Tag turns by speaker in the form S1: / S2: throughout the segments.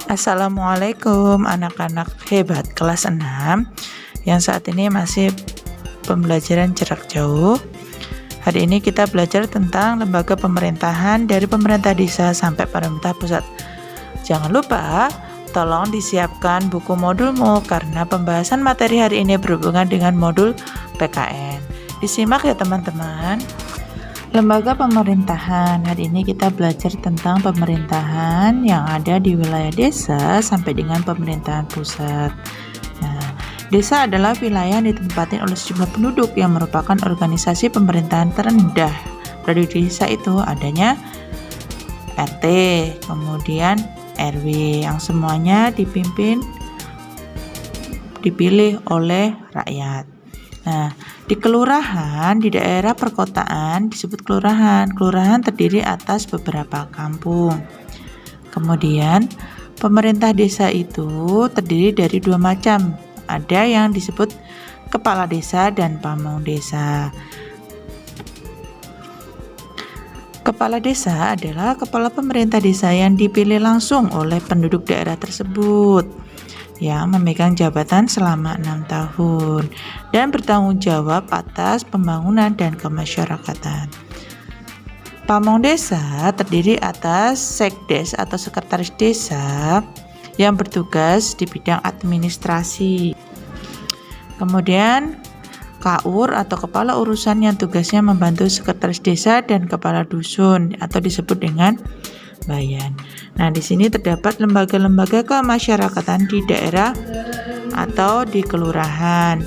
S1: Assalamualaikum anak-anak hebat kelas 6 yang saat ini masih pembelajaran jarak jauh. Hari ini kita belajar tentang lembaga pemerintahan dari pemerintah desa sampai pemerintah pusat. Jangan lupa tolong disiapkan buku modulmu karena pembahasan materi hari ini berhubungan dengan modul PKN. Disimak ya teman-teman. Lembaga pemerintahan. Hari ini kita belajar tentang pemerintahan yang ada di wilayah desa sampai dengan pemerintahan pusat. Nah, desa adalah wilayah yang ditempati oleh sejumlah penduduk yang merupakan organisasi pemerintahan terendah. Pada desa itu adanya RT, kemudian RW yang semuanya dipilih oleh rakyat. Nah, di kelurahan, di daerah perkotaan disebut kelurahan. Kelurahan terdiri atas beberapa kampung. Kemudian, pemerintah desa itu terdiri dari dua macam. Ada yang disebut kepala desa dan pamong desa. Kepala desa adalah kepala pemerintah desa yang dipilih langsung oleh penduduk daerah tersebut, yang memegang jabatan selama 6 tahun dan bertanggung jawab atas pembangunan dan kemasyarakatan. Pamong desa terdiri atas sekdes atau sekretaris desa yang bertugas di bidang administrasi. Kemudian KUR atau kepala urusan yang tugasnya membantu sekretaris desa dan kepala dusun atau disebut dengan bayan. Nah, di sini terdapat lembaga-lembaga kemasyarakatan di daerah atau di kelurahan.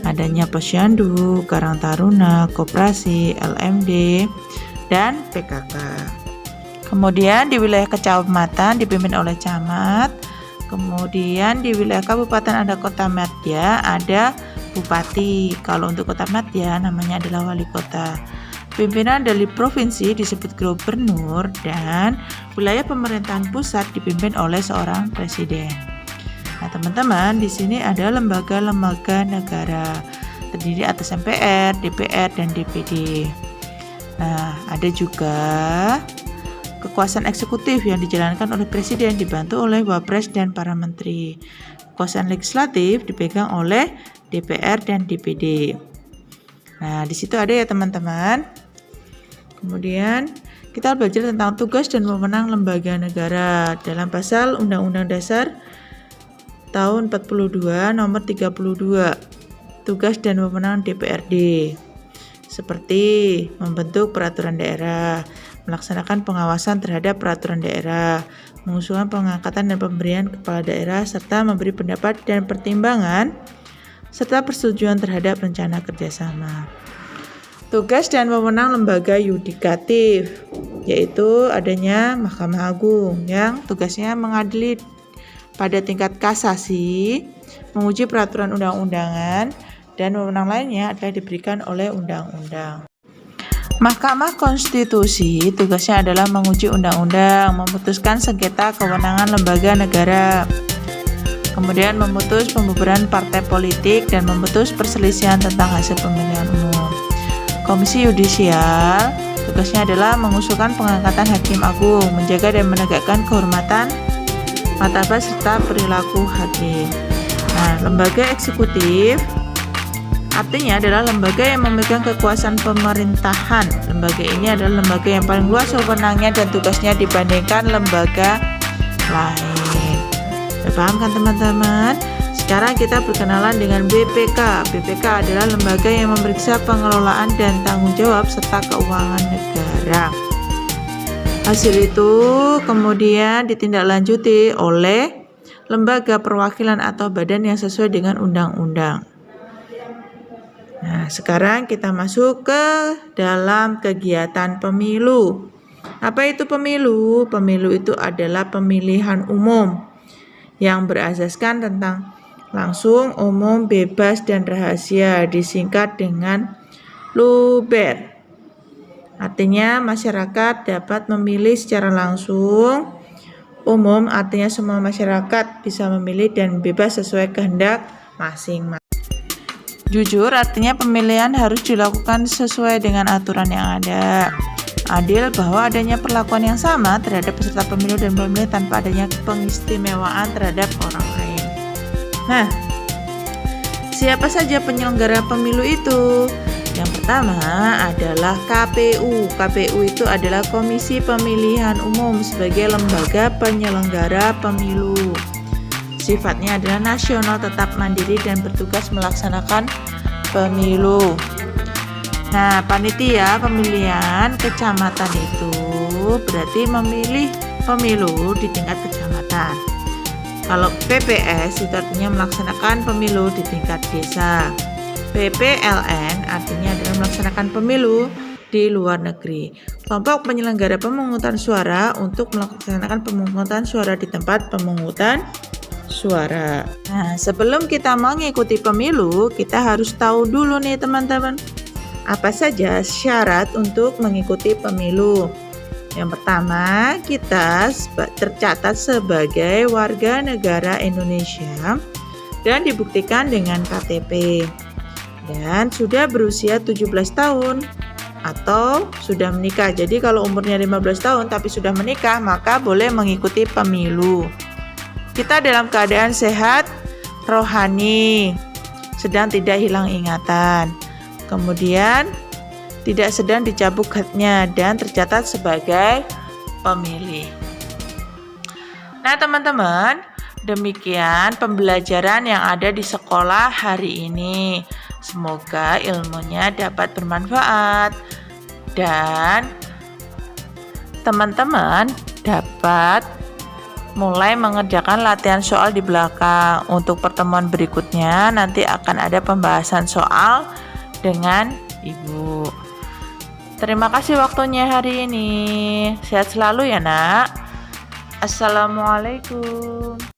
S1: Adanya posyandu, Karang Taruna, koperasi, LMD, dan PKK. Kemudian di wilayah kecamatan dipimpin oleh camat. Kemudian di wilayah kabupaten ada kota madya, ada bupati. Kalau untuk kota madya namanya adalah wali kota. Pimpinan dari provinsi disebut gubernur dan wilayah pemerintahan pusat dipimpin oleh seorang presiden. Nah, teman-teman, di sini ada lembaga-lembaga negara terdiri atas MPR, DPR, dan DPD. Nah, ada juga kekuasaan eksekutif yang dijalankan oleh presiden dibantu oleh wapres dan para menteri. Kekuasaan legislatif dipegang oleh DPR dan DPD. Nah, di situ ada ya teman-teman. Kemudian kita belajar tentang tugas dan wewenang lembaga negara dalam pasal Undang-Undang Dasar tahun 42 nomor 32. Tugas dan wewenang DPRD seperti membentuk peraturan daerah, melaksanakan pengawasan terhadap peraturan daerah, mengusulkan pengangkatan dan pemberian kepala daerah serta memberi pendapat dan pertimbangan serta persetujuan terhadap rencana kerjasama. Tugas dan wewenang lembaga yudikatif, yaitu adanya Mahkamah Agung yang tugasnya mengadili pada tingkat kasasi, menguji peraturan undang-undangan, dan wewenang lainnya adalah diberikan oleh undang-undang. Mahkamah Konstitusi tugasnya adalah menguji undang-undang, memutuskan sengketa kewenangan lembaga negara, kemudian memutus pembubaran partai politik dan memutus perselisihan tentang hasil pemilihan umum. Komisi Yudisial tugasnya adalah mengusulkan pengangkatan hakim agung, menjaga dan menegakkan kehormatan, martabat serta perilaku hakim. Nah, lembaga eksekutif artinya adalah lembaga yang memegang kekuasaan pemerintahan. Lembaga ini adalah lembaga yang paling luas wewenangnya dan tugasnya dibandingkan lembaga lain. Paham kan teman-teman? Sekarang kita berkenalan dengan BPK. BPK adalah lembaga yang memeriksa pengelolaan dan tanggung jawab serta keuangan negara. Hasil itu kemudian ditindaklanjuti oleh lembaga perwakilan atau badan yang sesuai dengan undang-undang. Nah, sekarang kita masuk ke dalam kegiatan pemilu. Apa itu pemilu? Pemilu itu adalah pemilihan umum yang berasaskan tentang langsung, umum, bebas, dan rahasia, disingkat dengan LUBER. Artinya masyarakat dapat memilih secara langsung. Umum artinya semua masyarakat bisa memilih dan bebas sesuai kehendak masing-masing. Jujur artinya pemilihan harus dilakukan sesuai dengan aturan yang ada. Adil bahwa adanya perlakuan yang sama terhadap peserta pemilu dan pemilih tanpa adanya pengistimewaan terhadap orang lain. Nah, siapa saja penyelenggara pemilu itu? Yang pertama adalah KPU. KPU itu adalah Komisi Pemilihan Umum sebagai lembaga penyelenggara pemilu. Sifatnya adalah nasional, tetap mandiri dan bertugas melaksanakan pemilu. Nah, panitia pemilihan kecamatan itu berarti memilih pemilu di tingkat kecamatan. Kalau PPS itu artinya melaksanakan pemilu di tingkat desa. PPLN artinya adalah melaksanakan pemilu di luar negeri. Kelompok penyelenggara pemungutan suara untuk melaksanakan pemungutan suara di tempat pemungutan suara. Nah, sebelum kita mengikuti pemilu, kita harus tahu dulu nih teman-teman, apa saja syarat untuk mengikuti pemilu. Yang pertama, kita tercatat sebagai warga negara Indonesia dan dibuktikan dengan KTP. Dan sudah berusia 17 tahun atau sudah menikah. Jadi kalau umurnya 15 tahun tapi sudah menikah, maka boleh mengikuti pemilu. Kita dalam keadaan sehat rohani, sedang tidak hilang ingatan. Kemudian tidak sedang dicabut haknya dan tercatat sebagai pemilih. Nah teman-teman, demikian pembelajaran yang ada di sekolah hari ini. Semoga ilmunya dapat bermanfaat dan teman-teman dapat mulai mengerjakan latihan soal di belakang. Untuk pertemuan berikutnya nanti akan ada pembahasan soal dengan Ibu. Terima kasih waktunya hari ini. Sehat selalu ya, Nak. Assalamualaikum.